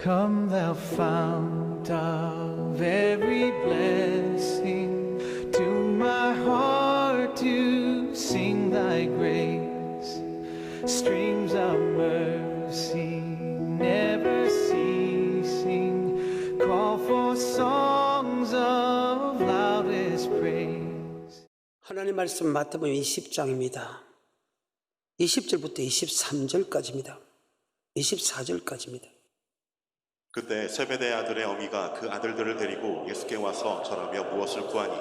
Come thou fount of every blessing, to my heart to sing thy grace. Streams of mercy never ceasing, call for songs of loudest praise. 하나님 말씀 마태복음 20장입니다. 20절부터 23절까지입니다. 24절까지입니다. 그때 세베대 아들의 어미가 그 아들들을 데리고 예수께 와서 절하며 무엇을 구하니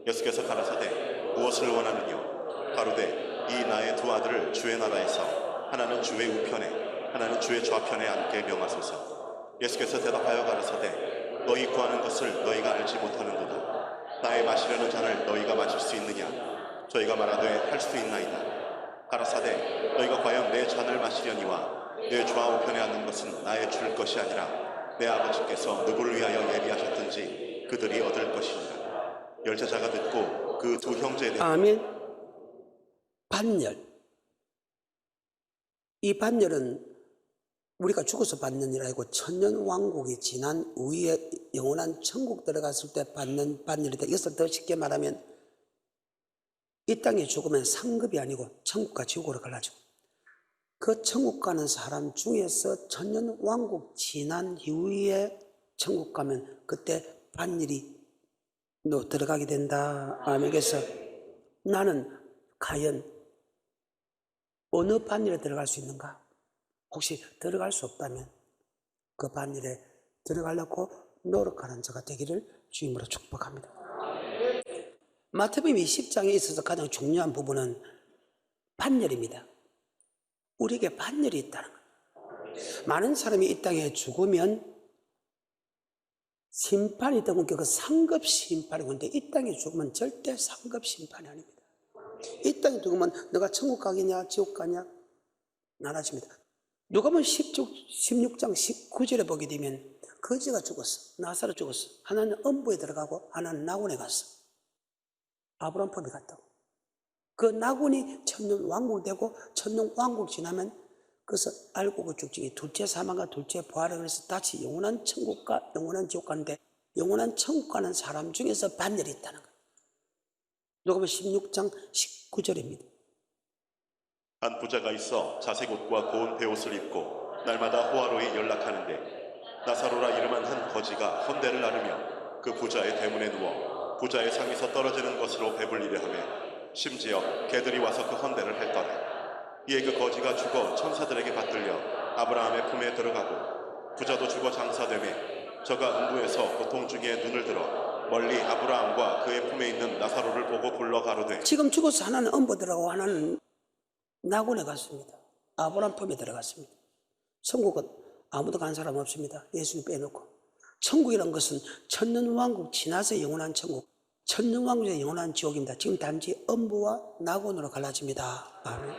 예수께서 가라사대 무엇을 원하느뇨 가로되 이 나의 두 아들을 주의 나라에서 하나는 주의 우편에 하나는 주의 좌편에 앉게 명하소서. 예수께서 대답하여 가라사대 너희 구하는 것을 너희가 알지 못하는도다. 나의 마시려는 잔을 너희가 마실 수 있느냐. 저희가 말하되 할 수 있나이다. 가라사대 너희가 과연 내 잔을 마시려니와 내 좌우편에 앉는 것은 나의 줄 것이 아니라 내 아버지께서 누구를 위하여 예비하셨든지 그들이 얻을 것이니라. 열제자가 듣고 그 두 형제에 대해 아멘. 반열. 이 반열은 우리가 죽어서 받는 일 아니고 천년왕국이 지난 후에 영원한 천국 들어갔을 때 받는 반열이다. 이것을 더 쉽게 말하면 이 땅에 죽으면 상급이 아니고 천국과 지옥으로 갈라지고 그 천국 가는 사람 중에서 천년왕국 지난 이후에 천국 가면 그때 반열이 너 들어가게 된다. 아멘. 그래서 나는 과연 어느 반열에 들어갈 수 있는가? 혹시 들어갈 수 없다면 그 반열에 들어가려고 노력하는 자가 되기를 주님으로 축복합니다. 마태복음 20장에 있어서 가장 중요한 부분은 반열입니다. 우리에게 반열이 있다는 거예요. 많은 사람이 이 땅에 죽으면 심판이 있다고 그 상급 심판이고, 근데 이 땅에 죽으면 절대 상급 심판이 아닙니다. 이 땅에 죽으면 너가 천국 가겠냐 지옥 가냐 나눠집니다. 누가복음 16장 19절에 보게 되면 거지가 죽었어. 나사로 죽었어. 하나는 음부에 들어가고 하나는 낙원에 갔어. 아브라함 품에 갔다고. 그 낙원이 천년 왕국 되고 천년 왕국 지나면 그래서 알고 그 죽지. 둘째 사망과 둘째 부활을 그래서 다시 영원한 천국과 영원한 지옥 가는데 영원한 천국 가는 사람 중에서 반열이 있다는 거예요. 누가복음 16장 19절입니다. 한 부자가 있어 자색 옷과 고운 베옷을 입고 날마다 호화로이 연락하는데 나사로라 이름한 한 거지가 헌대를 나르며 그 부자의 대문에 누워 부자의 상에서 떨어지는 것으로 배불리려 하며 심지어 개들이 와서 그 헌대를 핥더라. 이에 그 거지가 죽어 천사들에게 받들려 아브라함의 품에 들어가고 부자도 죽어 장사되매 저가 음부에서 고통 중에 눈을 들어 멀리 아브라함과 그의 품에 있는 나사로를 보고 불러 가로되 지금 죽어서 하나는 음부 들어가고 하나는 낙원에 갔습니다. 아브라함 품에 들어갔습니다. 천국은 아무도 간 사람 없습니다. 예수님 빼놓고. 천국이란 것은 천년왕국 지나서 영원한 천국, 천년왕국의 영원한 지옥입니다. 지금 단지 음부와 낙원으로 갈라집니다. 아멘.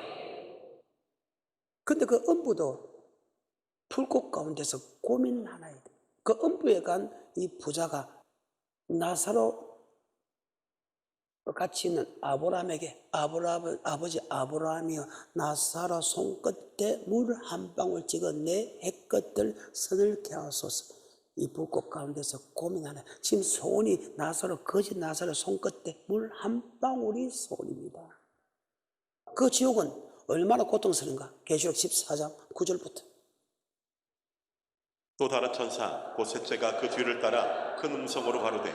근데 그 음부도 불꽃 가운데서 고민 하나 해야 돼요. 그 음부에 간 이 부자가 나사로 같이 있는 아브라함에게 아버지 아브라함이여 나사로 손끝에 물 한 방울 찍어 내 해끝들 선을 개하소서. 이 불꽃 가운데서 고민하네. 지금 소원이 나사로 거짓 나사로 손끝에 물 한 방울이 소원입니다. 그 지옥은 얼마나 고통스러운가. 계시록 14장 9절부터. 또 다른 천사 곧 셋째가 그 뒤를 따라 큰 음성으로 가로되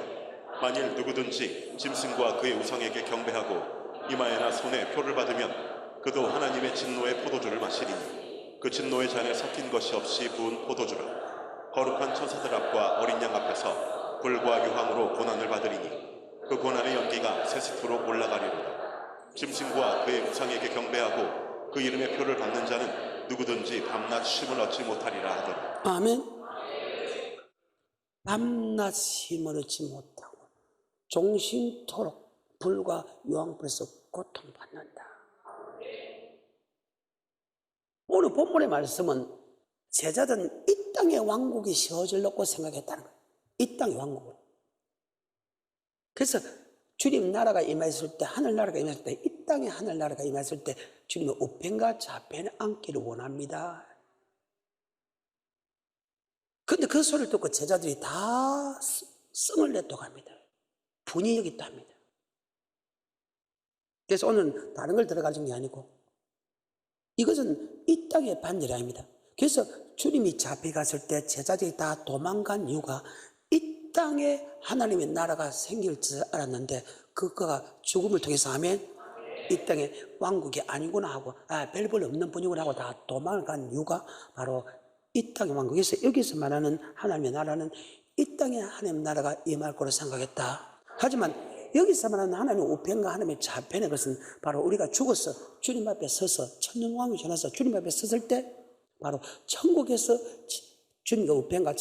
만일 누구든지 짐승과 그의 우상에게 경배하고 이마에나 손에 표를 받으면 그도 하나님의 진노의 포도주를 마시리니 그 진노의 잔에 섞인 것이 없이 부은 포도주라. 거룩한 천사들 앞과 어린 양 앞에서 불과 유황으로 고난을 받으리니 그 고난의 연기가 세스프로 올라가리로다. 짐승과 그의 우상에게 경배하고 그 이름의 표를 받는 자는 누구든지 밤낮 쉼을 얻지 못하리라 하더라. 아멘. 밤낮 쉼을 얻지 못하고 종신토록 불과 유황불에서 고통받는다. 오늘 본문의 말씀은 제자들은 이 땅의 왕국이 세워지려고 생각했다는 거예요. 이 땅의 왕국으로. 그래서 주님 나라가 임했을 때, 하늘나라가 임했을 때, 이 땅의 하늘나라가 임했을 때 주님은 우편과 좌편에 앉기를 원합니다. 근데 그 소리를 듣고 제자들이 다 성을 냈다고 합니다. 분이 여기 있답니다. 그래서 오늘 다른 걸 들어가는 게 아니고 이것은 이 땅의 반열이 아닙니다. 그래서 주님이 잡혀갔을 때 제자들이 다 도망간 이유가 이 땅에 하나님의 나라가 생길 줄 알았는데 그거가 죽음을 통해서 하면 이 땅에 왕국이 아니구나 하고 별 볼 없는 분이구나 하고 다 도망간 이유가 바로 이 땅의 왕국에서 여기서 말하는 하나님의 나라는 이 땅에 하나님의 나라가 임할 거로 생각했다. 하지만 여기서 말하는 하나님의 우편과 하나님의 좌편의 것은 바로 우리가 죽어서 주님 앞에 서서 천년왕이 지나서 주님 앞에 섰을 때 바로 천국에서 주님과 우편과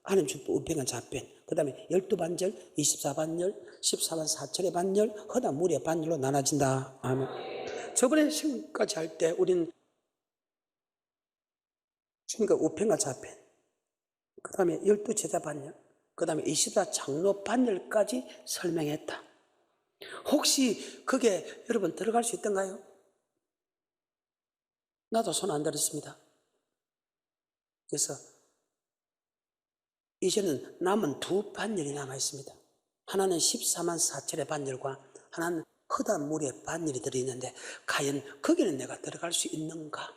하나님 우편과 좌편, 그 다음에 12반절, 24반절, 14반 4철의 반절, 허다 무리의 반절로 나눠진다. 아멘. 저번에 시험까지 할 때 우리는 주님과 우편과 좌편, 그 다음에 12제자 반절, 그 다음에 24 장로 반절까지 설명했다. 혹시 그게 여러분 들어갈 수 있던가요? 나도 손 안 들었습니다. 그래서 이제는 남은 두 반열이 남아 있습니다. 하나는 14만 4천의 반열과 하나는 허다한 무리의 반열이 들어있는데 과연 거기는 내가 들어갈 수 있는가?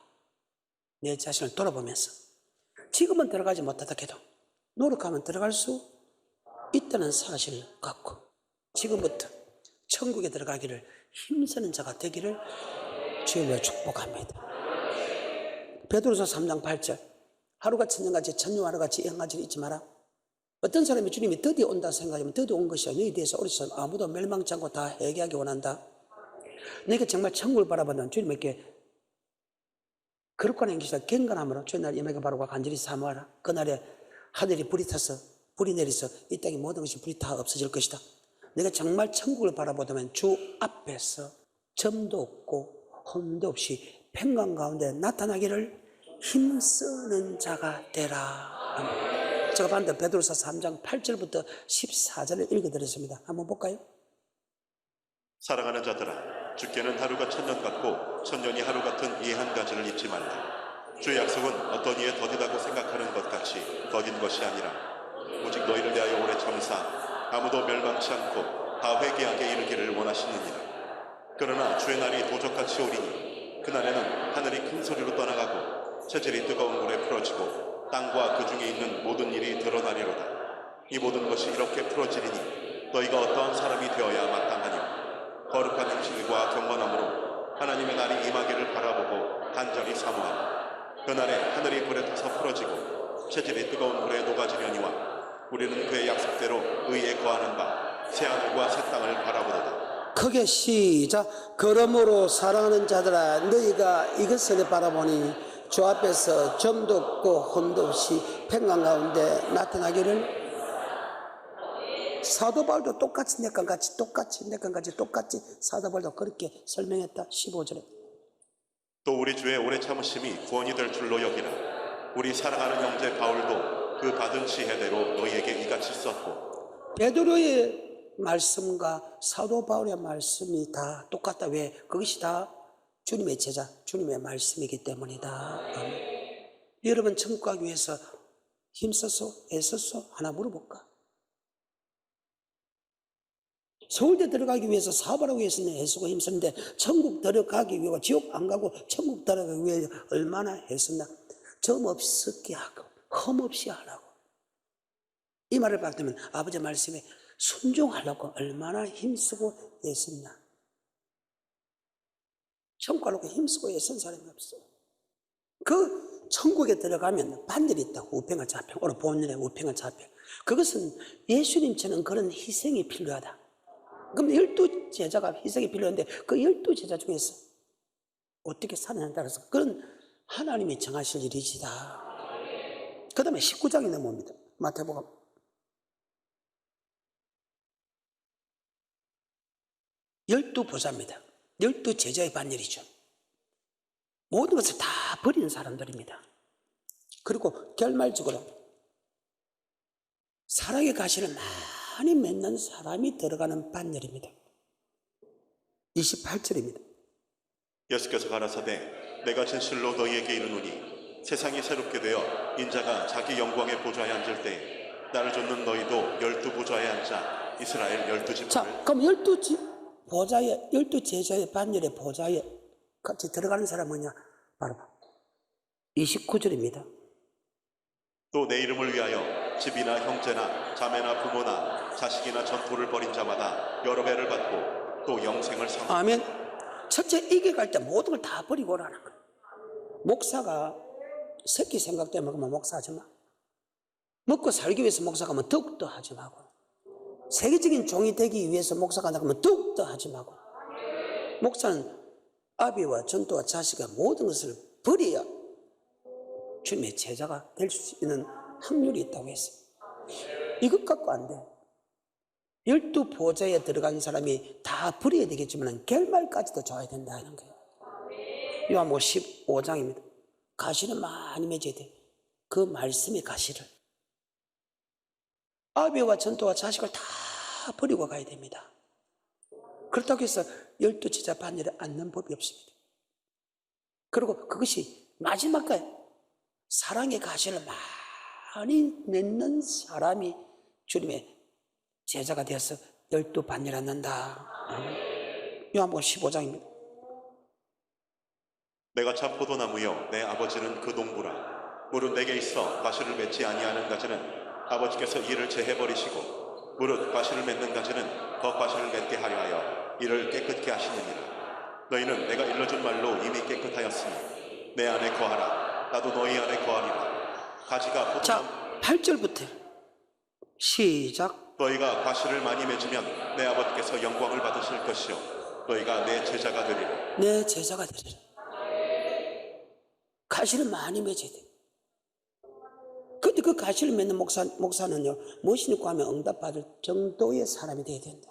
내 자신을 돌아보면서 지금은 들어가지 못하다 해도 노력하면 들어갈 수 있다는 사실을 갖고 지금부터 천국에 들어가기를 힘쓰는 자가 되기를 주일로 축복합니다. 베드로서 3장 8절 하루가 천년같이 천년 하루같이 영가지를 잊지 마라. 어떤 사람이 주님이 드디어 온다 생각하면 드디어 온 것이야. 너희 대해서 우리 사람 아무도 멸망치 않고 다 회개하기 원한다. 내가 정말 천국을 바라보는 주님에게 거룩한 행실과 경건함으로 주의 날 임하게 바라고 간절히 사모하라. 그날에 하늘이 불이 타서 불이 내려서 이 땅의 모든 것이 불이 다 없어질 것이다. 내가 정말 천국을 바라보다면 주 앞에서 점도 없고 흠도 없이 평강 가운데 나타나기를 힘쓰는 자가 되라. 제가 방금 베드로서 3장 8절부터 14절을 읽어드렸습니다. 한번 볼까요? 사랑하는 자들아, 주께는 하루가 천년 같고 천년이 하루 같은 이 한 가지를 잊지 말라. 주의 약속은 어떤 이에 더디다고 생각하는 것 같이 더딘 것이 아니라 오직 너희를 대하여 오래 참으사 아무도 멸망치 않고 다 회개하게 이르기를 원하시느니라. 그러나 주의 날이 도적같이 오리니 그날에는 하늘이 큰 소리로 떠나가고 체질이 뜨거운 물에 풀어지고 땅과 그 중에 있는 모든 일이 드러나리로다. 이 모든 것이 이렇게 풀어지리니 너희가 어떠한 사람이 되어야 마땅하냐. 거룩한 행실과 경건함으로 하나님의 날이 임하기를 바라보고 간절히 사모하라. 그날에 하늘이 불에 타서 풀어지고 체질이 뜨거운 물에 녹아지려니와 우리는 그의 약속대로 의에 거하는 바 새하늘과 새 땅을 바라보도다. 크게 시작. 그러므로 사랑하는 자들아 너희가 이것을 바라보니 주 앞에서 점도 없고 흠도 없이 평강 가운데 나타나기를. 사도 바울도 똑같이 내건같이 똑같이 사도 바울도 그렇게 설명했다. 15절에 또 우리 주의 오래 참으심이 구원이 될 줄로 여기라. 우리 사랑하는 형제 바울도 그 받은 지혜대로 너희에게 이같이 썼고. 베드로의 말씀과 사도 바울의 말씀이 다 똑같다. 왜? 그것이 다 주님의 제자, 주님의 말씀이기 때문이다. 여러분 천국 가기 위해서 힘써서 애써서 하나 물어볼까? 서울대 들어가기 위해서 사업하기 위해서는 애쓰고 힘쓰는데 천국 들어가기 위해 지옥 안 가고 천국 들어가기 위해 얼마나 애썼나? 점 없게 하고 흠 없이 하라고. 이 말을 받으면 아버지 말씀에 순종하려고 얼마나 힘쓰고 애썼나? 천국 가려고 힘쓰고 애쓴 사람이 없어. 그 천국에 들어가면 반열이 있다고. 우평과 좌평. 오늘 본문에 우평과 좌평. 그것은 예수님처럼 그런 희생이 필요하다. 그럼 12제자가 희생이 필요한데 그 12제자 중에서 어떻게 사느냐에 따라서 그런 하나님이 정하실 일이지다. 그 다음에 19장에 넘어옵니다. 마태복음. 열두 보좌입니다. 12제자의 반열이죠. 모든 것을 다 버리는 사람들입니다. 그리고 결말적으로 사랑의 가시를 많이 맺는 사람이 들어가는 반열입니다. 28절입니다. 예수께서 가라사대 내가 진실로 너희에게 이르노니 세상이 새롭게 되어 인자가 자기 영광의 보좌에 앉을 때 나를 쫓는 너희도 12보좌에 앉아 이스라엘 12지파를. 자, 그럼 12보좌에 12제자의 반열의 보좌에 같이 들어가는 사람은 뭐냐? 바로 29절입니다. 또 내 이름을 위하여 집이나 형제나 자매나 부모나 자식이나 전토를 벌인 자마다 여러 배를 받고 또 영생을 상. 아멘. 첫째, 이겨갈 때 모든 걸 다 버리고 오라는 거예요. 목사가 새끼 생각 때문에 그러면 목사하지 마. 먹고 살기 위해서 목사가면 더욱더 하지 말고, 세계적인 종이 되기 위해서 목사가 나가면 더욱더 하지 말고, 목사는 아비와 전도와 자식의 모든 것을 버려야 주님의 제자가 될 수 있는 확률이 있다고 했어요. 이것 갖고 안 돼. 12보좌에 들어간 사람이 다 버려야 되겠지만 결말까지도 좋아야 된다는 거예요. 요한복음 15장입니다. 가시는 많이 맺어야 돼. 그 말씀의 가시를. 아비와 전도와 자식을 다 버리고 가야 됩니다. 그렇다고 해서 12제자 반열에 앉는 법이 없습니다. 그리고 그것이 마지막까지 사랑의 가시를 많이 맺는 사람이 주님의 제자가 되어서 12반열 앉는다. 요한복음 15장입니다. 내가 참 포도나무여 내 아버지는 그 농부라. 무릇 내게 있어 과실을 맺지 아니하는 가지는 아버지께서 이를 제해버리시고 무릇 과실을 맺는 가지는 더 과실을 맺게 하려 하여 이를 깨끗게 하시느니라. 너희는 내가 일러준 말로 이미 깨끗하였으니 내 안에 거하라. 나도 너희 안에 거하리라. 가지가 자, 8절부터 시작. 너희가 과실을 많이 맺으면 내 아버지께서 영광을 받으실 것이요 너희가 내 제자가 되리라. 내 제자가 되리라. 가시를 많이 맺어야 돼. 근데 그 가시를 맺는 목사는요, 무엇이니 하면 응답받을 정도의 사람이 되어야 된다.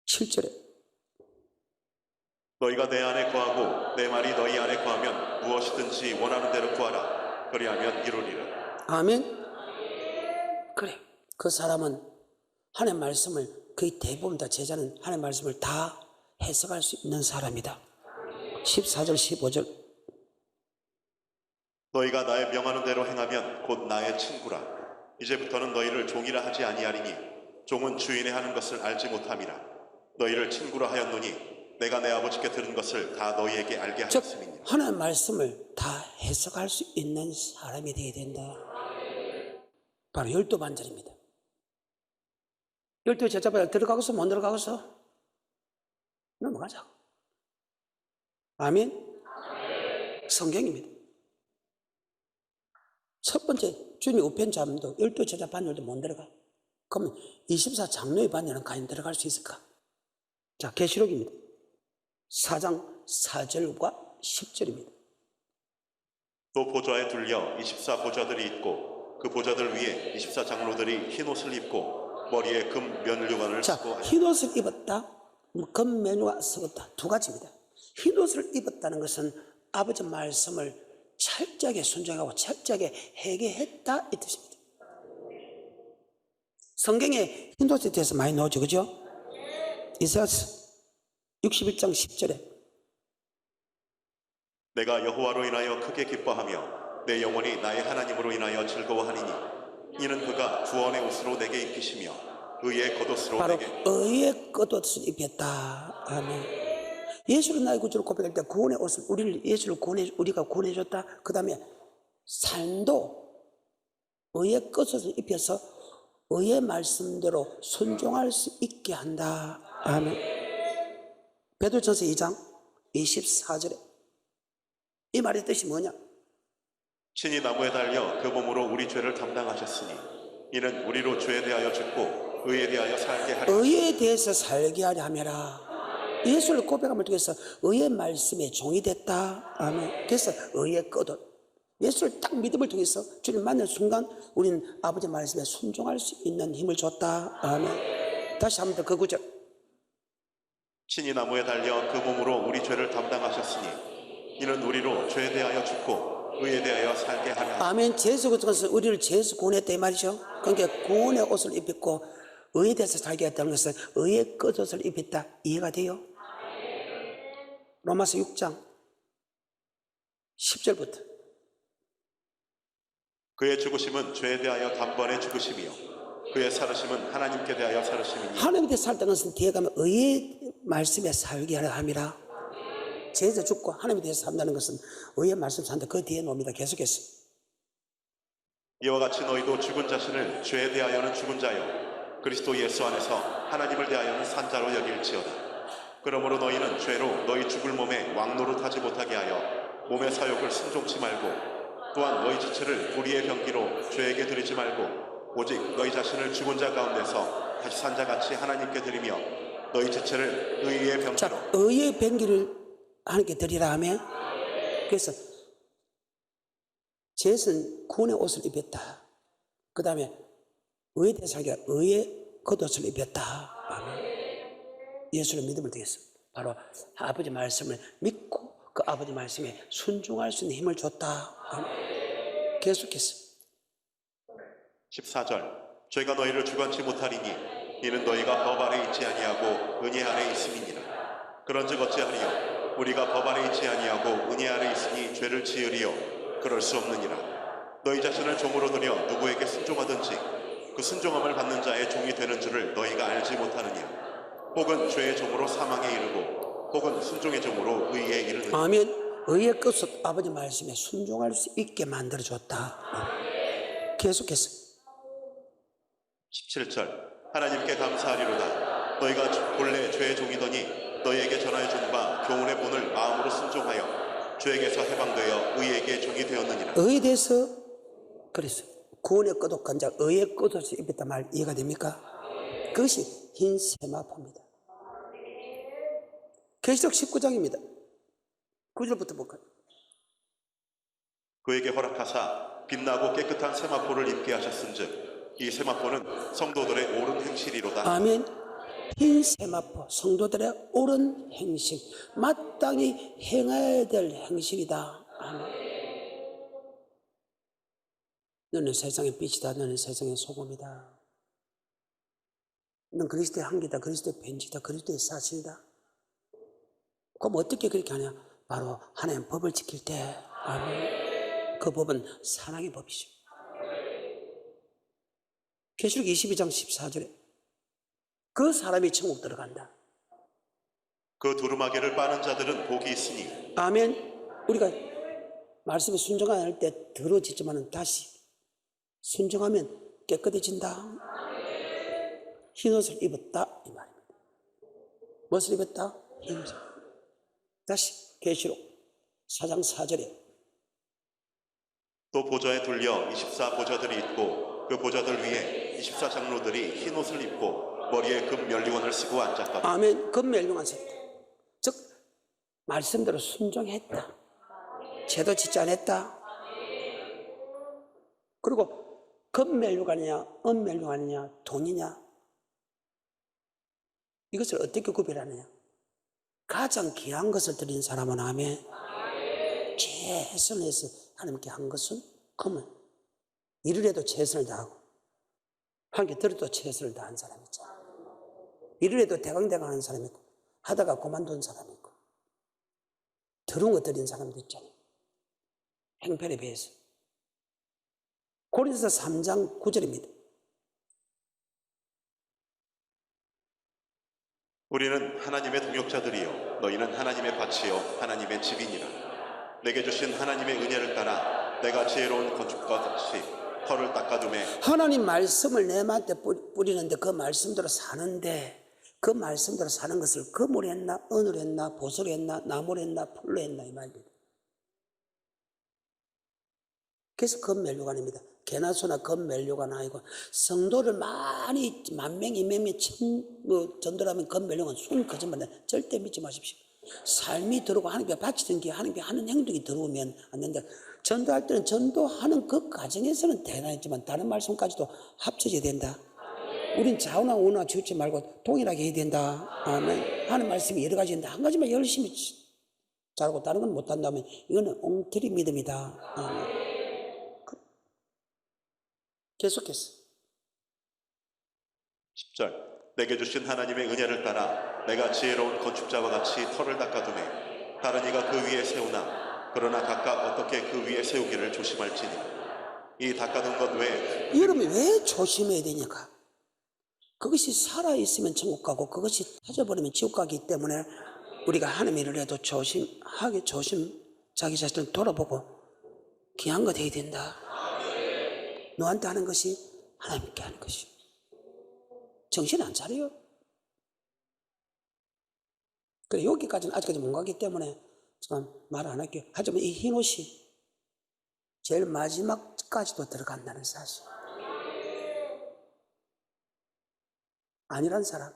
7절에 너희가 내 안에 거하고 내 말이 너희 안에 거하면 무엇이든지 원하는 대로 구하라. 그리하면 이루리라. 아멘. 그래, 그 사람은 하나님의 말씀을, 거의 대부분 다 제자는 하나님의 말씀을 다 해석할 수 있는 사람이다. 14절 15절 너희가 나의 명하는 대로 행하면 곧 나의 친구라. 이제부터는 너희를 종이라 하지 아니하리니 종은 주인의 하는 것을 알지 못함이라. 너희를 친구라 하였노니 내가 내 아버지께 들은 것을 다 너희에게 알게 즉 하였음이니라. 하나님의 말씀을 다 해석할 수 있는 사람이 되어야 된다. 바로 12반절입니다. 12제자반절 들어가고서 못 들어가고서 넘어가자. 아멘. 성경입니다. 첫 번째 주님의 우편자문도 12제자 반열도 못 들어가. 그러면 24장로의 반열은 과연 들어갈 수 있을까? 자, 계시록입니다. 4장 4절과 10절입니다. 또 보좌에 둘려 24보좌들이 있고 그 보좌들 위에 24장로들이 흰옷을 입고 머리에 금 면류관을 자, 쓰고 흰옷을 입었다, 금 면류관 쓰었다, 두 가지입니다. 흰옷을 입었다는 것은 아버지 말씀을 철저하게 순종하고 철저하게 회개했다 이 뜻입니다. 성경에 흰옷에 대해서 많이 나오죠, 그죠? 이사야서 61장 10절에 내가 여호와로 인하여 크게 기뻐하며 내 영혼이 나의 하나님으로 인하여 즐거워하니니 이는 그가 구원의 옷으로 내게 입히시며 의의 겉옷으로 바로 내게. 의의 겉옷을 입혔다. 아멘. 예수를 나의 구주로 고백할 때 구원의 옷을 우리가 구원해줬다. 그 다음에 삶도 의의 겉옷을 입혀서 의의 말씀대로 순종할 수 있게 한다. 아멘. 베드로전서 2장 24절에 이 말의 뜻이 뭐냐? 친히 나무에 달려 그 몸으로 우리 죄를 담당하셨으니 이는 우리로 죄에 대하여 죽고 의에 대하여 살게 하려. 의에 대해서 살게 하려 함이라. 예수를 고백함을 통해서 의의 말씀에 종이 됐다. 아멘. 그래서 의의 겉옷. 예수를 딱 믿음을 통해서 주님 만난 순간 우리는 아버지 말씀에 순종할 수 있는 힘을 줬다. 아멘. 다시 한 번 더 그 구절. 친히 나무에 달려 그 몸으로 우리 죄를 담당하셨으니 이는 우리로 죄에 대하여 죽고 의에 대하여 살게 하려. 아멘. 예수 그리스도께서 우리를 죄에서 구원했다 이 말이죠. 그러니까 구원의 옷을 입혔고 의에 대해서 살게 했다는 것은 의의 겉옷을 입혔다. 이해가 돼요? 로마서 6장 10절부터 그의 죽으심은 죄에 대하여 단번에 죽으심이요 그의 살으심은 하나님께 대하여 살으심이니 하나님께 대해 살다는 것은 뒤에 가면 의의 말씀에 살게 하려 함이라. 죄에서 죽고 하나님에 대해서 산다는 것은 의의 말씀 산다. 그 뒤에 놉니다. 계속해서 이와 같이 너희도 죽은 자신을 죄에 대하여는 죽은 자요 그리스도 예수 안에서 하나님을 대하여는 산 자로 여길지어다. 그러므로 너희는 죄로 너희 죽을 몸에 왕노릇하지 못하게 하여 몸의 사욕을 순종치 말고 또한 너희 지체를 불의의 병기로 죄에게 드리지 말고 오직 너희 자신을 죽은 자 가운데서 다시 산 자같이 하나님께 드리며 너희 지체를 의의 병기로 자, 의의 병기를 하나님께 드리라 하면 그래서 셋은 구원의 옷을 입었다. 그 다음에 의에 대해서 하기가 의의 겉옷을 입었다. 아멘. 예수를 믿음을 통해서 바로 아버지 말씀을 믿고 그 아버지 말씀에 순종할 수 있는 힘을 줬다. 아멘. 계속해서 14절 죄가 너희를 주관치 못하리니 이는 너희가 법 아래 있지 아니하고 은혜 아래 있음이니라. 그런즉 어찌하리요 우리가 법 아래 있지 아니하고 은혜 아래 있으니 죄를 지으리요 그럴 수 없느니라. 너희 자신을 종으로 들여 누구에게 순종하든지 그 순종함을 받는 자의 종이 되는 줄을 너희가 알지 못하느냐. 혹은 죄의 종으로 사망에 이르고 혹은 순종의 종으로 의에 이르느냐. 아멘. 의의 끝을 아버지 말씀에 순종할 수 있게 만들어줬다. 계속해서 17절 하나님께 감사하리로다. 너희가 본래 죄의 종이더니 너희에게 전하여 준 바 교훈의 본을 마음으로 순종하여 죄에게서 해방되어 의에게 종이 되었느니라. 의에 대해서 그래서 구원의 끄덕한 자 의의 끄덕을 입었단 말 이해가 됩니까? 그것이 흰 세마포입니다. 계시록 19장입니다. 9절부터 볼까요? 그에게 허락하사 빛나고 깨끗한 세마포를 입게 하셨은즉 이 세마포는 성도들의 옳은 행실이로다. 아멘. 흰 세마포 성도들의 옳은 행실 마땅히 행해야 될 행실이다. 아멘. 너는 세상의 빛이다. 너는 세상의 소금이다. 너는 그리스도의 향기다. 그리스도의 편지다. 그리스도의 사실이다. 그럼 어떻게 그렇게 하냐? 바로 하나님 법을 지킬 때 아멘. 그 법은 사랑의 법이죠. 계시록 22장 14절에 그 사람이 천국 들어간다. 그 두루마기를 빠는 자들은 복이 있으니. 아멘. 우리가 말씀에 순종 안 할 때 더러워지지만 다시 순종하면 깨끗해진다. 흰옷을 입었다 이 말입니다. 무엇을 입었다? 흰옷. 다시 계시록 4장 4절에 또 보좌에 둘려 24보좌들이 있고 그 보좌들 위에 24장로들이 흰옷을 입고 머리에 금 면류관을 쓰고 앉았다. 아멘. 금 멸류관 썼다. 즉 말씀대로 순종했다. 죄도 짓지 않았다. 그리고 금 멸류관이냐 은 멸류관이냐 돈이냐 이것을 어떻게 구별하느냐. 가장 귀한 것을 드린 사람은 아멘. 최선을 해서 하나님께 한 것은 금은 일을 해도 최선을 다하고 한 개 들어도 최선을 다한 사람이 있잖아. 일을 해도 대강대강 하는 사람이 있고 하다가 그만둔 사람이 있고 더러운 거 드린 사람도 있잖아요. 행편에 비해서. 고린도서 3장 9절입니다. 우리는 하나님의 동역자들이요 너희는 하나님의 밭이요 하나님의 집이니라. 내게 주신 하나님의 은혜를 따라 내가 지혜로운 건축과 같이 터를 닦아두매. 하나님 말씀을 내 마음에 뿌리는데 그 말씀대로 사는데 그 말씀대로 사는 것을 금으로 했나 은으로 했나 보석으로 했나 나무로 했나 풀로 했나 이 말입니다. 그래서 금면류관입니다. 개나 소나 금면류관 아니고 성도를 많이 만명 이명명 전도하면 금면류관 순 거짓말이다. 절대 믿지 마십시오. 삶이 들어오고 하나님께 바치던 게 하나님께 하는 행동이 들어오면 안 된다. 전도할 때는 전도하는 그 과정에서는 대단했지만 다른 말씀까지도 합쳐져야 된다. 우린 좌우나 우나 지우지 말고 동일하게 해야 된다. 아멘. 하는 말씀이 여러 가지인데 한 가지만 열심히 잘하고 다른 건 못한다면 이거는 엉터리 믿음이다. 아멘. 계속해서 10절 내게 주신 하나님의 은혜를 따라 내가 지혜로운 건축자와 같이 터를 닦아두매 다른 이가 그 위에 세우나 그러나 각각 어떻게 그 위에 세우기를 조심할지니 이 닦아둔 것 외에 여러분이 왜 조심해야 되냐가, 그것이 살아있으면 천국 가고 그것이 터져버리면 지옥 가기 때문에 우리가 하나님 일을 해도 자기 자신을 돌아보고 귀한 것 해야 된다. 너한테 하는 것이 하나님께 하는 것이. 정신 안 차려요. 그래, 여기까지는 아직까지 못 가기 때문에 지금 말 안 할게요. 하지만 이 흰옷이 제일 마지막까지도 들어간다는 사실. 아니란 사람.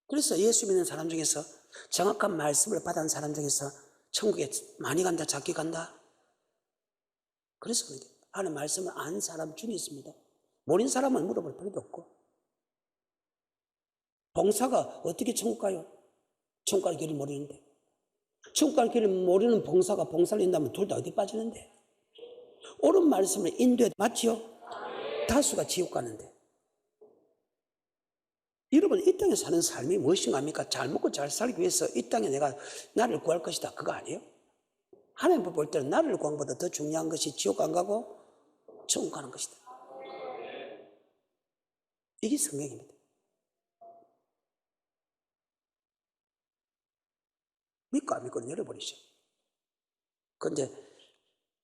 그래서 예수 믿는 사람 중에서 정확한 말씀을 받은 사람 중에서 천국에 많이 간다, 작게 간다. 그래서 하는 말씀을 아는 사람 중에 있습니다. 모르는 사람은 물어볼 필요도 없고. 봉사가 어떻게 천국 가요? 천국 갈 길을 모르는데. 천국 갈 길을 모르는 봉사가 봉사를 인다면 둘 다 어디 빠지는데. 옳은 말씀을 인도해 맞지요? 다수가 지옥 가는데. 여러분, 이 땅에 사는 삶이 무엇인가 합니까? 잘 먹고 잘 살기 위해서 이 땅에 내가 나를 구할 것이다, 그거 아니에요? 하나님 볼 때는 나를 구한 것보다 더 중요한 것이 지옥 안 가고 천국 가는 것이다. 이게 성경입니다. 믿고 안 믿고는 열어버리죠. 그런데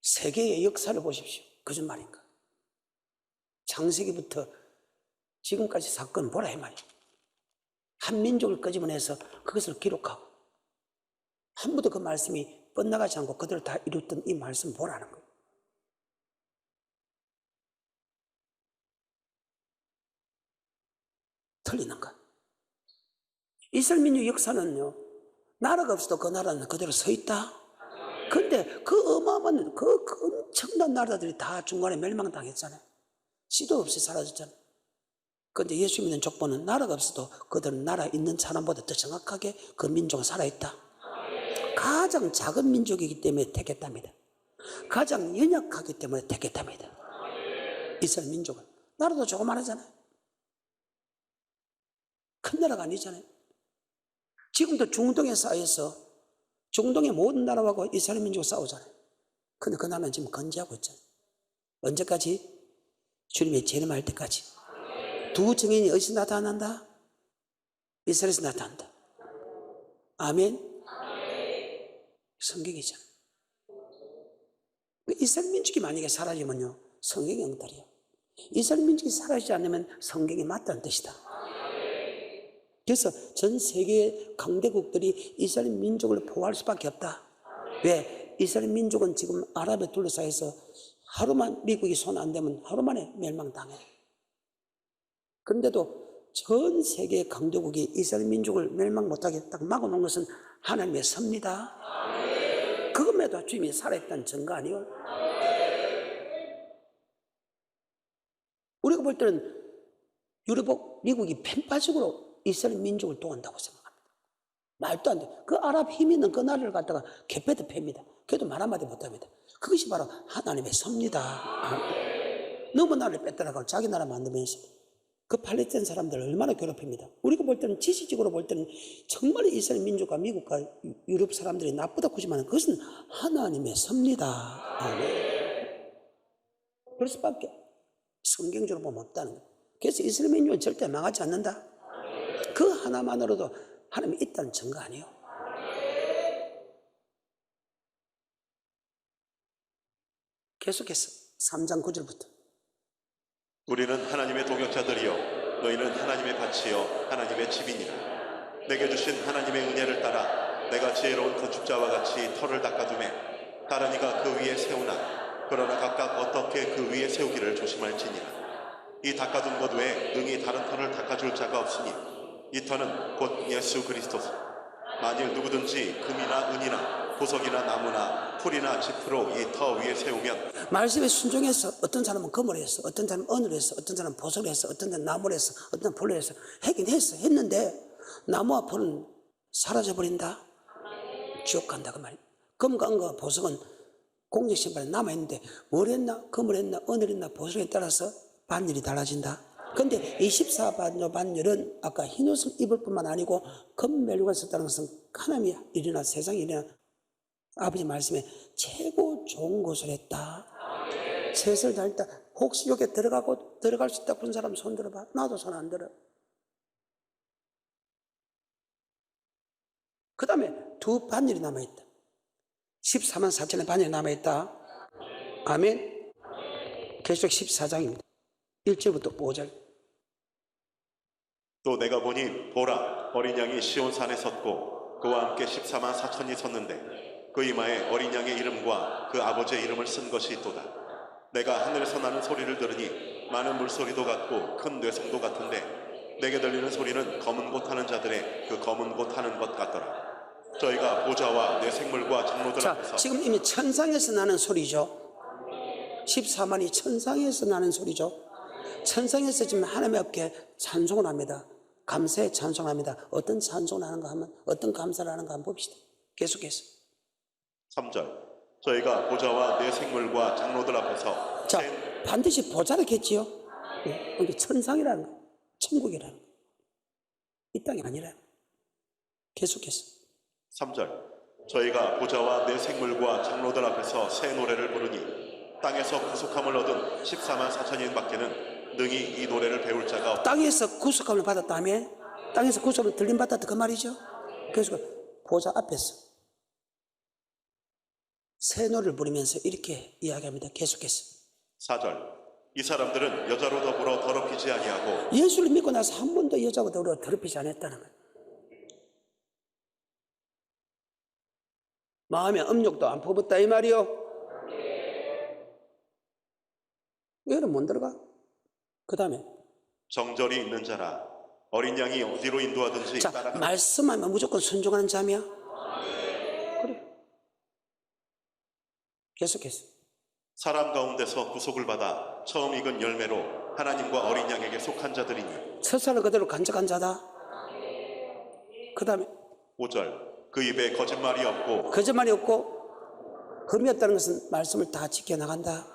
세계의 역사를 보십시오. 거짓말인가? 창세기부터 지금까지 사건 보라 이 말이에요. 한 민족을 끄집어내서 그것을 기록하고 한 번도 그 말씀이 뻗나가지 않고 그대로 다 이뤘던 이 말씀 보라는 거예요. 틀리는가? 이스라엘 민족 역사는요, 나라가 없어도 그 나라는 그대로 서 있다. 근데 그 어마어마한 그 엄청난 나라들이 다 중간에 멸망당했잖아요. 시도 없이 사라졌잖아요. 그런데 예수 믿는 족보는 나라가 없어도 그들은 나라 있는 사람보다 더 정확하게 그 민족은 살아있다. 가장 작은 민족이기 때문에 택했답니다. 가장 연약하기 때문에 택했답니다. 이스라엘 민족은. 나라도 조그만하잖아요. 큰 나라가 아니잖아요. 지금도 중동에 쌓여서 중동의 모든 나라하고 이스라엘 민족이 싸우잖아요. 근데 그 나라는 지금 건재하고 있잖아요. 언제까지? 주님의 재림할 때까지. 두 증인이 어디서 나타난다? 이스라엘에서 나타난다. 아멘? 성경이잖아요. 이스라엘 민족이 만약에 사라지면요, 성경이 엉터리야. 이스라엘 민족이 사라지지 않으면 성경이 맞다는 뜻이다. 그래서 전 세계 강대국들이 이스라엘 민족을 보호할 수밖에 없다. 왜? 이스라엘 민족은 지금 아랍에 둘러싸여서 하루만 미국이 손 안 대면 하루 만에 멸망당해. 그런데도 전 세계 강대국이 이스라엘 민족을 멸망 못하게 딱 막아놓은 것은 하나님의 섭니다. 그것에도 주님이 살아있다는 증거 아니에요? 우리가 볼 때는 유럽, 미국이 펜파식으로 이스라엘 민족을 도한다고 생각합니다. 말도 안 돼. 그 아랍 힘 있는 그 나라를 갖다가 개패도 팹니다. 그래도 말 한마디 못합니다. 그것이 바로 하나님의 섭니다. 너무 나라를 뺏더라고 자기 나라 만들면서 그 팔레스타인 사람들을 얼마나 괴롭힙니다. 우리가 볼 때는 지식적으로 볼 때는 정말 이스라엘 민족과 미국과 유럽 사람들이 나쁘다고 하지만 그것은 하나님의 섭니다. 그럴 수밖에 성경적으로 보면 없다는 거예요. 그래서 이스라엘 민족은 절대 망하지 않는다. 그 하나만으로도 하나님이 있다는 증거 아니에요? 계속해서 3장 9절부터 우리는 하나님의 동역자들이요 너희는 하나님의 밭이요 하나님의 집이니라. 내게 주신 하나님의 은혜를 따라 내가 지혜로운 건축자와 같이 터를 닦아두매 다른 이가 그 위에 세우나 그러나 각각 어떻게 그 위에 세우기를 조심할지니라. 이 닦아둔 것 외에 능히 다른 터를 닦아줄 자가 없으니 이 터는 곧 예수 그리스도서. 만일 누구든지 금이나 은이나 보석이나 나무나 풀이나 짚으로 이 터 위에 세우면 말씀에 순종해서 어떤 사람은 금을 했어, 어떤 사람은 은을 했어, 어떤 사람은 보석을 했어, 어떤 사람은 나무를 했어, 어떤 사람은 풀을 했어. 하긴 했는데 나무와 풀은 사라져버린다. 지옥 간다 그 말이야. 금과 은과 보석은 공적 신발에 남아있는데 뭘 했나? 금을 했나? 은을 했나? 보석에 따라서 반일이 달라진다. 근데 24반열은 아까 흰옷을 입을 뿐만 아니고 금면류가 있었다는 것은 하나님이 일이나 세상이 일이나 아버지 말씀에 최고 좋은 것을 했다. 셋을 다했다. 혹시 여기 들어갈 수 있다 그런 사람 손 들어봐. 나도 손 안 들어. 그 다음에 두 반열이 남아있다. 14만 4천의 반열이 남아있다. 아멘. 계시록 14장입니다. 1절부터 5절. 또 내가 보니 보라 어린 양이 시온산에 섰고 그와 함께 14만 4천이 섰는데 그 이마에 어린 양의 이름과 그 아버지의 이름을 쓴 것이 있도다. 내가 하늘에서 나는 소리를 들으니 많은 물소리도 같고 큰 뇌성도 같은데 내게 들리는 소리는 검은 곶 하는 자들의 그 검은 곶 하는 것 같더라. 저희가 보좌와 내 생물과 장로들 앞에서. 자, 지금 이미 천상에서 나는 소리죠. 14만이 천상에서 나는 소리죠. 천상에서 지금 하나님의 앞에 찬송을 합니다. 감사에 찬송합니다. 어떤 찬송을 하는가 하면, 어떤 감사를 하는가 한번 봅시다. 계속해서 3절. 저희가 보좌와 내 생물과 장로들 앞에서. 자, 반드시 보좌라겠지요. 이게 천상이라는 거, 천국이라는 거. 이 땅이 아니라. 계속해서 3절. 저희가 보좌와 내 생물과 장로들 앞에서 새 노래를 부르니 땅에서 구속함을 얻은 14만 4천인 밖에는 능히 이 노래를 배울 자가 없다. 땅에서 구속함을 받았다며? 땅에서 구속함을 들림 받았다 그 말이죠. 그래서 보좌 앞에서 새 노래를 부르면서 이렇게 이야기합니다. 계속해서 4절. 이 사람들은 여자로 더불어 더럽히지 아니하고. 예수를 믿고 나서 한 번도 여자와 더불어 더럽히지 않았다는 거예요. 마음에 음욕도 안 퍼붓다 이 말이요. 왜는 못 들어가? 그 다음에 정절이 있는 자라 어린 양이 어디로 인도하든지 자, 따라가. 말씀하면 무조건 순종하는 자며. 그래. 계속해서 사람 가운데서 구속을 받아 처음 익은 열매로 하나님과 어린 양에게 속한 자들이니. 첫사를 그대로 간직한 자다. 그 다음에 5절. 그 입에 거짓말이 없고. 거짓말이 없고 흠이 없다는 것은 말씀을 다 지켜나간다.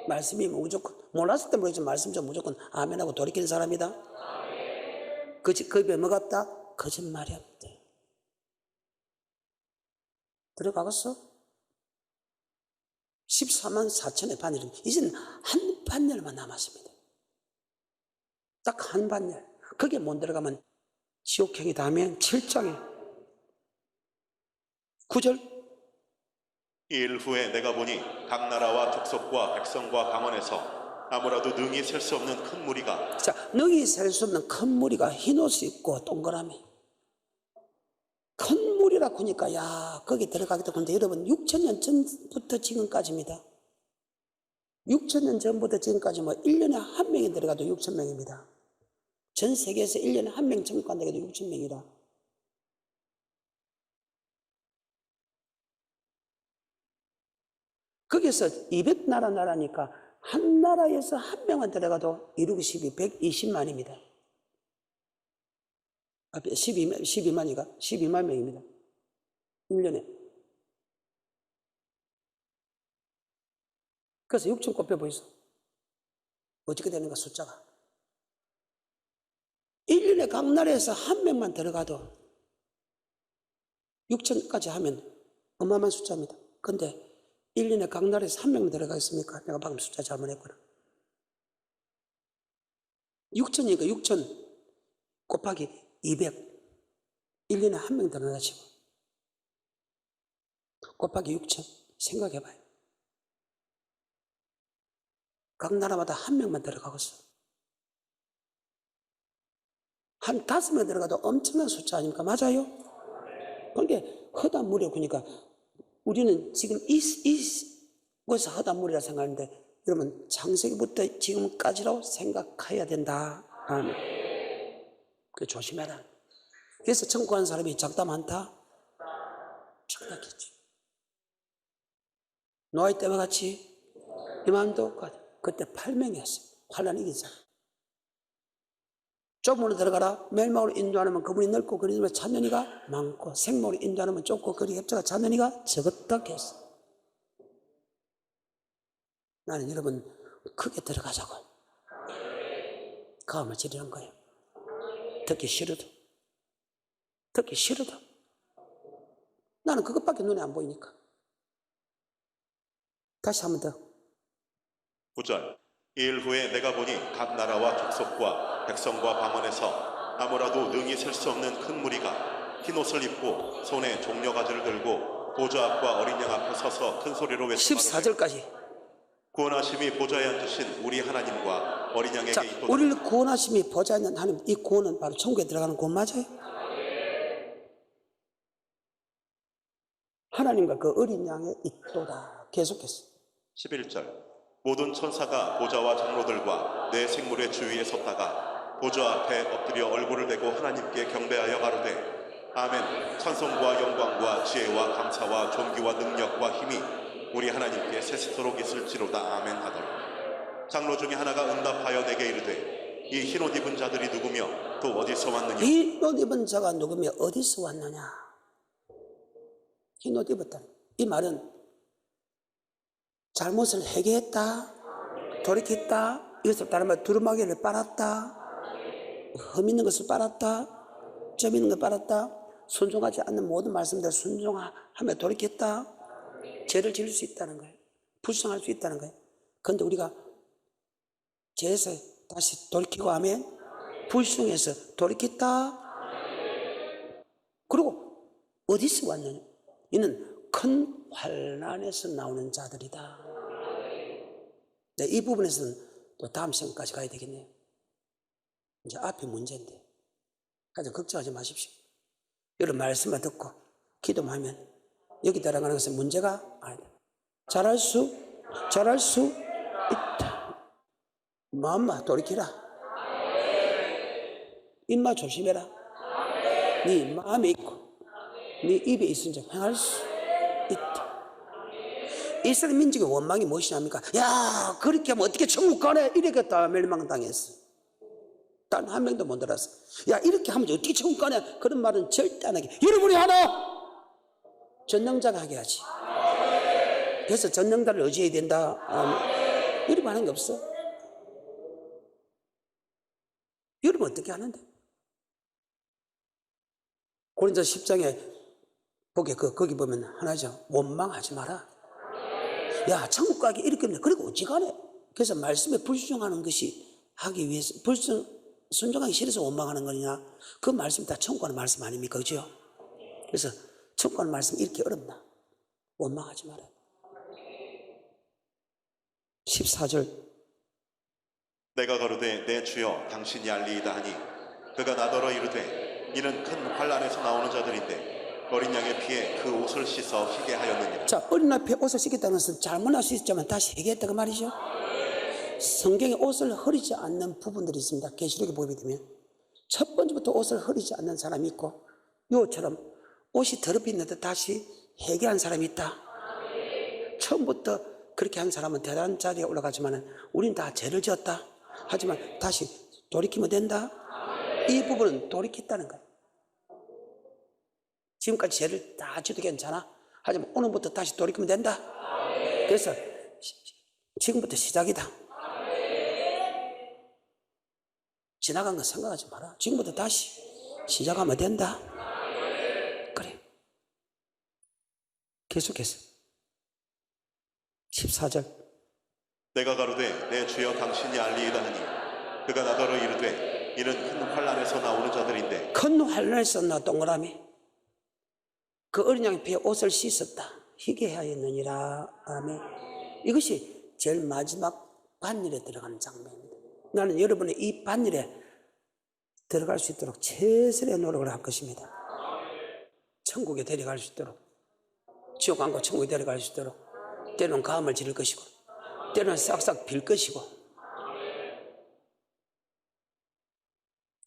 말씀이 무조건 몰랐을 때 모르겠지만 말씀 좀 무조건 아멘하고 돌이키는 사람이다. 그 입에 뭐가 없다? 거짓말이 없다. 들어가겠어? 14만 4천의 반열은 이제는 한 반열만 남았습니다. 딱 한 반열. 거기에 못 들어가면 지옥행이 다음에 7장에 9절. 이 일 후에 내가 보니 각 나라와 족속과 백성과 강원에서 아무라도 능히 셀 수 없는 큰 무리가. 자, 능히 셀 수 없는 큰 무리가 흰옷을 입고 동그라미. 큰 무리라고 하니까 야 거기 들어가겠다. 근데 여러분 6,000년 전부터 지금까지입니다. 6,000년 전부터 지금까지 뭐 1년에 한 명이 들어가도 6,000명입니다. 전 세계에서 1년에 한 명 천국 간다고 해도 6,000명이다. 거기서 200나라니까 한 나라에서 한 명만 들어가도 1 6 12, 120만입니다. 12만 명입니다. 1년에. 그래서 6천 곱해 보이소. 어떻게 되는가 숫자가. 1년에 각 나라에서 한 명만 들어가도 6천까지 하면 어마어마한 숫자입니다. 근데 1년에 각 나라에서 한 명만 들어가겠습니까? 내가 방금 숫자 잘못했구나. 6천이니까 6천 곱하기 200. 1년에 한 명 들어가시고 곱하기 6천 생각해봐요. 각 나라마다 한 명만 들어가겠어. 한 5명 들어가도 엄청난 숫자 아닙니까? 맞아요? 그러니까 허다 무려 그러니까 우리는 지금 이곳에서 허다 무리라 생각하는데 여러분 창세기부터 지금까지라고 생각해야 된다. 그 조심해라. 그래서 천국 가는 사람이 작다 많다? 작다겠지. 노아의 때와 같이 이맘도 그때 8명이었어요. 환란 이긴 사람. 좁은 문으로 들어가라. 멸망으로 인도하면 그분이 넓고 그리 찾는 이가 많고 생목으로 인도하면 좁고 그리 heb자가 찾는 이가 적었다 했어. 나는 여러분 크게 들어가자고. 가음을 지르는 거예요. 듣기 싫어도. 듣기 싫어도. 나는 그것밖에 눈에 안 보이니까. 다시 한 번 더. 9절. 이 일 후에 내가 보니 각 나라와 족속과 백성과 방언에서 아무라도 능히 셀 수 없는 큰 무리가 흰 옷을 입고 손에 종려가지를 들고 보좌 앞과 어린 양 앞에 서서 큰 소리로 외쳐 14절까지. 구원하심이 보좌에 앉으신 우리 하나님과 어린 양에게 자, 있도다. 우리를 구원하심이 보좌에 있는 하나님, 이 구원은 바로 천국에 들어가는 구원 맞아요? 하나님과 그 어린 양에 있도다. 계속했어. 11절. 모든 천사가 보좌와 장로들과 내 생물의 주위에 섰다가 보좌 앞에 엎드려 얼굴을 대고 하나님께 경배하여 가로되 아멘. 찬송과 영광과 지혜와 감사와 존귀와 능력과 힘이 우리 하나님께 세세토록 있을지로다. 아멘 하더라. 장로 중에 하나가 응답하여 내게 이르되 이 흰옷 입은 자들이 누구며 또 어디서 왔느냐. 흰옷 입은 자가 누구며 어디서 왔느냐. 흰옷 입었다. 이 말은 잘못을 회개했다, 돌이켰다, 이것을 따르면 두루마기를 빨았다, 흠 있는 것을 빨았다, 점 있는 걸 빨았다, 순종하지 않는 모든 말씀들 순종하며 돌이켰다, 죄를 지을 수 있다는 거예요. 불쌍할 수 있다는 거예요. 그런데 우리가 죄에서 다시 돌이키고 하면 불순해서 돌이켰다. 그리고 어디서 왔느냐? 이는 큰 환난에서 나오는 자들이다. 네, 이 부분에서는 또 다음 시간까지 가야 되겠네요. 이제 앞이 문제인데 가장 걱정하지 마십시오. 여러분 말씀만 듣고 기도만 하면 여기 들어가는 것은 문제가 아니다. 잘할 수 있다. 마음만 돌이키라. 입만 조심해라. 네 마음에 있고 네 입에 있은 적 행할 수 있다. 이스라엘 민족의 원망이 무엇이냐니까? 야, 그렇게 하면 어떻게 천국 가네? 이렇게 멸망당했어. 단 한 명도 못 들었어. 야, 이렇게 하면 어떻게 천국 가네? 그런 말은 절대 안 하게. 여러분이 하나 전능자가 하게 하지. 그래서 전능자를 의지해야 된다. 여러분 하는 게 없어. 여러분 어떻게 하는데? 고린도서 10장에 보게 거기 보면 하나죠. 원망하지 마라. 야, 천국 가기 이렇게 없네. 그리고 어찌가네. 그래서 말씀에 불순종하는 것이 하기 위해서 순종하기 싫어서 원망하는 거냐? 그 말씀이 다 천국 가는 말씀 아닙니까? 그죠? 그래서 천국 가는 말씀 이렇게 어렵나? 원망하지 마라. 14절. 내가 가로되 내 주여 당신이 알리이다 하니 그가 나더러 이르되 이는 큰 환난에서 나오는 자들인데 어린 양의 피에 그 옷을 씻어 희게 하였느니라. 자, 어린 양 피에 옷을 씻겠다는 것은 잘못할 수 있지만 다시 회개했다고 말이죠. 성경에 옷을 흐리지 않는 부분들이 있습니다. 계시록에 보게 되면 첫 번째부터 옷을 흐리지 않는 사람이 있고 요처럼 옷이 더럽히는데 다시 회개한 사람이 있다. 처음부터 그렇게 한 사람은 대단한 자리에 올라가지만 우린 다 죄를 지었다. 하지만 다시 돌이키면 된다. 이 부분은 돌이켰다는 거예요. 지금까지 죄를 다 지어도 괜찮아. 하지만 오늘부터 다시 돌이키면 된다. 그래서 지금부터 시작이다. 지나간 거 생각하지 마라. 지금부터 다시 시작하면 된다. 그래. 계속해서 14절. 내가 가로되 내 주여 당신이 알리이다 하니 그가 나더러 이르되 이는 큰 환난에서 나오는 자들인데 큰 환난에서 나 동그라미 그 어린 양의 피에 옷을 씻었다. 희게 하였느니라. 아멘. 이것이 제일 마지막 반일에 들어가는 장면입니다. 나는 여러분의 이 반일에 들어갈 수 있도록 최선의 노력을 할 것입니다. 천국에 데려갈 수 있도록, 지옥 안 가고 천국에 데려갈 수 있도록, 때로는 가음을 지를 것이고 때로는 싹싹 빌 것이고.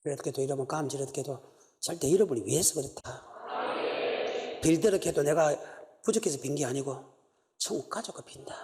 그렇게도 이러면 가음 지르게도 절대 여러분이 위해서 그렇다. 빌드럽게 해도 내가 부족해서 빈 게 아니고 천국 가져가 빈다.